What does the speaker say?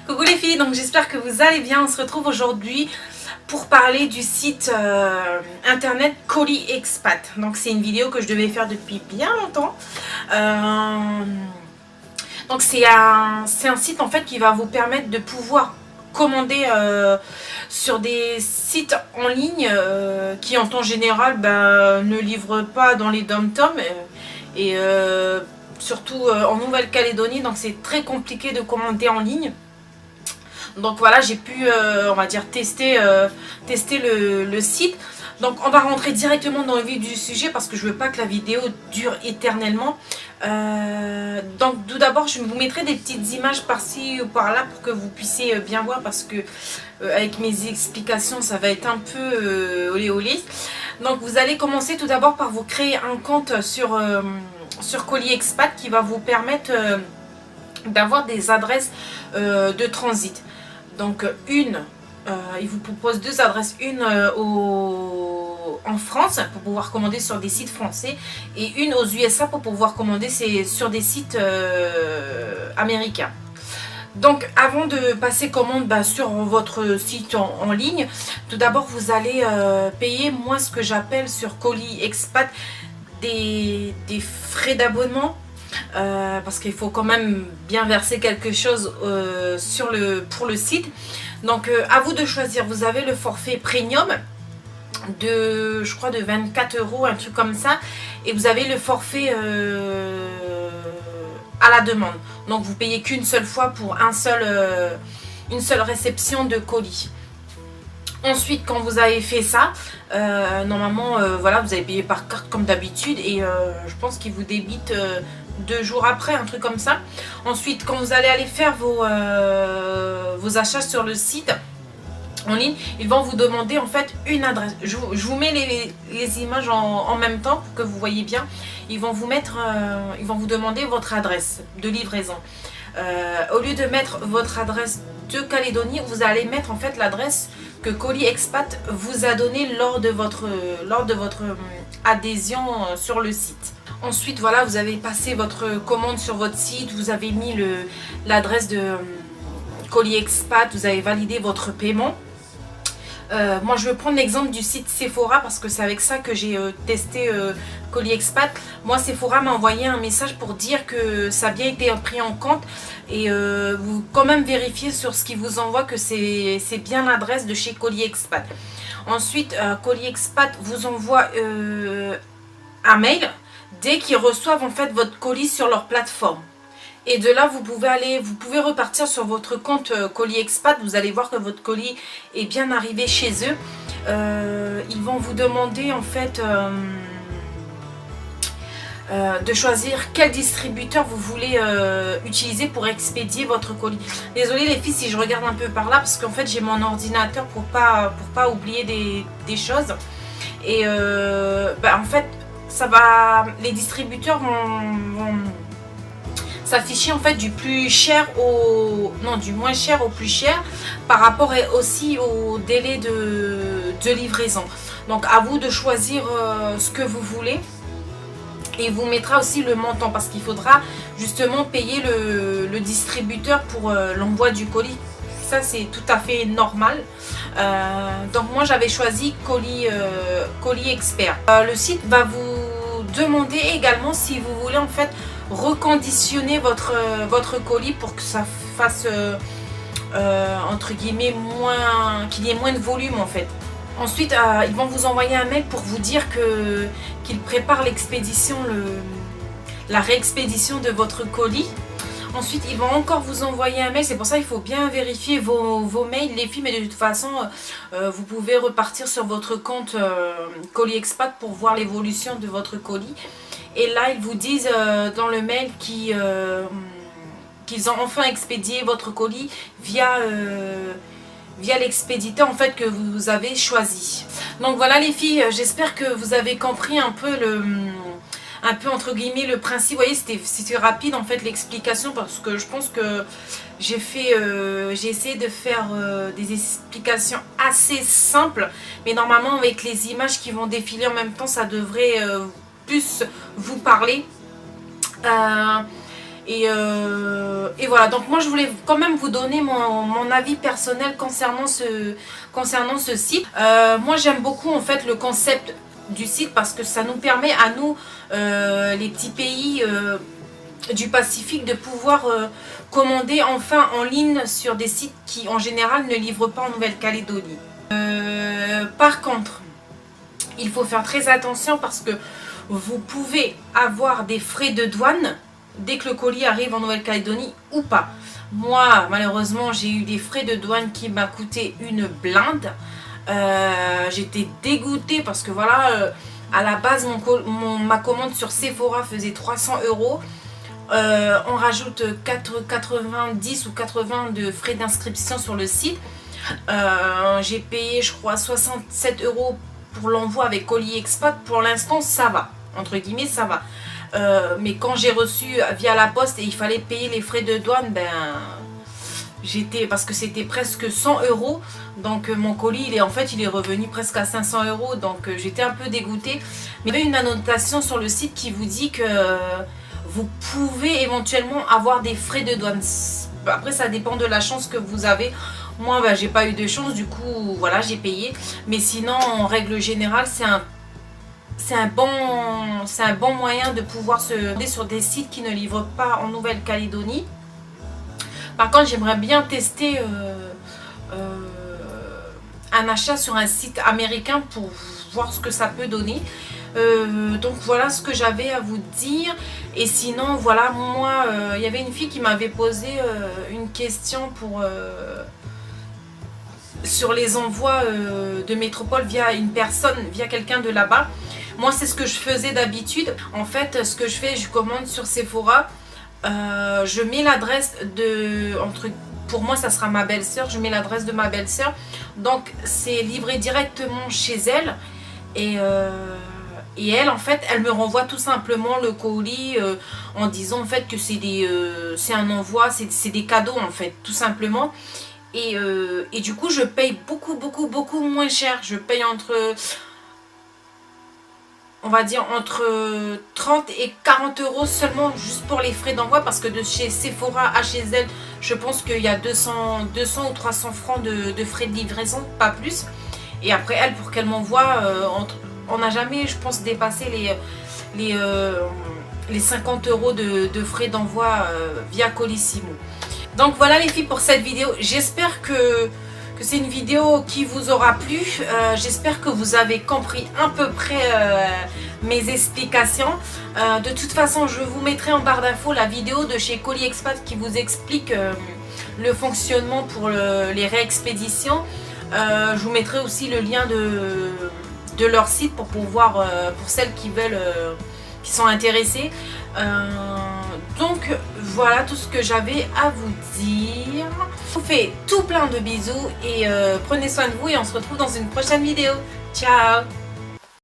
Coucou les filles, donc j'espère que vous allez bien. On se retrouve aujourd'hui pour parler du site internet Colis Expat. Donc c'est une vidéo que je devais faire depuis bien longtemps. Donc c'est un site en fait qui va vous permettre de pouvoir commander sur des sites en ligne qui en temps général ne livrent pas dans les dom-toms et surtout en Nouvelle-Calédonie, donc c'est très compliqué de commander en ligne. Donc voilà, j'ai pu on va dire tester le site. Donc on va rentrer directement dans le vif du sujet parce que je veux pas que la vidéo dure éternellement. Donc tout d'abord je vous mettrai des petites images par-ci ou par-là pour que vous puissiez bien voir, parce que avec mes explications ça va être un peu olé olé. Donc vous allez commencer tout d'abord par vous créer un compte sur Colis Expat qui va vous permettre d'avoir des adresses de transit. Donc il vous propose deux adresses, une en France pour pouvoir commander sur des sites français et une aux USA pour pouvoir commander sur des sites américains. Donc avant de passer commande sur votre site en ligne, tout d'abord vous allez payer, moi ce que j'appelle sur Colis Expat, des frais d'abonnement. Parce qu'il faut quand même bien verser quelque chose pour le site. Donc à vous de choisir. Vous avez le forfait premium de, je crois, de 24 €, un truc comme ça, et vous avez le forfait à la demande. Donc vous payez qu'une seule fois pour une seule réception de colis. Ensuite, quand vous avez fait ça, normalement, voilà, vous avez payé par carte comme d'habitude, et je pense qu'il vous débite 2 jours après, un truc comme ça. Ensuite, quand vous allez aller faire vos achats sur le site en ligne, ils vont vous demander en fait une adresse. Je vous mets les images en même temps pour que vous voyez bien. Ils vont vous demander votre adresse de livraison. Au lieu de mettre votre adresse de Calédonie, vous allez mettre en fait l'adresse que Colis Expat vous a donnée lors de votre adhésion sur le site. Ensuite, voilà, vous avez passé votre commande sur votre site, vous avez mis l'adresse de Colis Expat, vous avez validé votre paiement. Moi je vais prendre l'exemple du site Sephora parce que c'est avec ça que j'ai testé Colis Expat. Moi, Sephora m'a envoyé un message pour dire que ça a bien été pris en compte, et vous quand même vérifiez sur ce qu'ils vous envoie que c'est bien l'adresse de chez Colis Expat. Ensuite, Colis Expat vous envoie un mail dès qu'ils reçoivent en fait votre colis sur leur plateforme. Et de là, vous pouvez repartir sur votre compte Colis Expat. Vous allez voir que votre colis est bien arrivé chez eux. Ils vont vous demander en fait de choisir quel distributeur vous voulez utiliser pour expédier votre colis. Désolée les filles si je regarde un peu par là, parce qu'en fait j'ai mon ordinateur pour pas oublier des choses. Et en fait les distributeurs vont s'afficher en fait du moins cher au plus cher, par rapport aussi au délai de livraison. Donc à vous de choisir ce que vous voulez, et il vous mettra aussi le montant parce qu'il faudra justement payer le distributeur pour l'envoi du colis. Ça c'est tout à fait normal. Donc moi j'avais choisi Colis Expert. Le site va vous demander également si vous voulez en fait reconditionner votre colis pour que ça fasse entre guillemets qu'il y ait moins de volume en fait. Ensuite ils vont vous envoyer un mail pour vous dire qu'ils préparent l'expédition, la réexpédition de votre colis. Ensuite ils vont encore vous envoyer un mail, c'est pour ça il faut bien vérifier vos mails les filles, mais de toute façon vous pouvez repartir sur votre compte Colis Expat pour voir l'évolution de votre colis. Et là ils vous disent dans le mail qu'ils ont enfin expédié votre colis via l'expéditeur en fait que vous avez choisi. Donc voilà les filles, j'espère que vous avez compris un peu entre guillemets le principe. Vous voyez, c'était rapide en fait l'explication, parce que je pense que j'ai essayé de faire des explications assez simples, mais normalement avec les images qui vont défiler en même temps ça devrait plus vous parler. Et voilà, donc moi je voulais quand même vous donner mon avis personnel concernant ce site. Moi j'aime beaucoup en fait le concept du site parce que ça nous permet à nous, les petits pays du Pacifique, de pouvoir commander enfin en ligne sur des sites qui en général ne livrent pas en Nouvelle-Calédonie. Par contre, il faut faire très attention parce que vous pouvez avoir des frais de douane dès que le colis arrive en Nouvelle-Calédonie ou pas. Moi, malheureusement, j'ai eu des frais de douane qui m'a coûté une blinde. J'étais dégoûtée parce que voilà, à la base, ma commande sur Sephora faisait 300 €. On rajoute 90 ou 80 de frais d'inscription sur le site. J'ai payé, je crois, 67 € pour l'envoi avec colis expat. Pour l'instant, ça va. Entre guillemets, ça va. Mais quand j'ai reçu via la poste et il fallait payer les frais de douane, ben parce que c'était presque 100 €. Donc mon colis, il est revenu presque à 500 €. Donc j'étais un peu dégoûtée. Mais il y avait une annotation sur le site qui vous dit que vous pouvez éventuellement avoir des frais de douane. Après, ça dépend de la chance que vous avez. Moi, ben, j'ai pas eu de chance, du coup, voilà, j'ai payé. Mais sinon, en règle générale, c'est un bon moyen de pouvoir se rendre sur des sites qui ne livrent pas en Nouvelle-Calédonie. Par contre, j'aimerais bien tester un achat sur un site américain pour voir ce que ça peut donner. Donc voilà ce que j'avais à vous dire. Et sinon, voilà, moi, il y avait une fille qui m'avait posé une question sur les envois de métropole via quelqu'un de là-bas. Moi, c'est ce que je faisais d'habitude. En fait, ce que je fais, je commande sur Sephora. Je mets l'adresse pour moi, ça sera ma belle-sœur. Je mets l'adresse de ma belle-sœur. Donc, c'est livré directement chez elle. Et elle, en fait, elle me renvoie tout simplement le colis en disant en fait que c'est un envoi, c'est des cadeaux en fait, tout simplement. Et du coup, je paye beaucoup moins cher. Je paye on va dire entre 30 et 40 € seulement juste pour les frais d'envoi, parce que de chez Sephora à chez elle, je pense qu'il y a 200 ou 300 francs de frais de livraison, pas plus. Et après, elle, pour qu'elle m'envoie, on n'a jamais, je pense, dépassé les 50 € de frais d'envoi via Colissimo. Donc voilà les filles pour cette vidéo. J'espère que c'est une vidéo qui vous aura plu. J'espère que vous avez compris à peu près mes explications. De toute façon, je vous mettrai en barre d'infos la vidéo de chez Colis Expat qui vous explique le fonctionnement pour les réexpéditions. Je vous mettrai aussi le lien de leur site pour pouvoir, pour celles qui veulent, qui sont intéressées. Donc voilà tout ce que j'avais à vous dire. Je vous fais tout plein de bisous et prenez soin de vous et on se retrouve dans une prochaine vidéo. Ciao!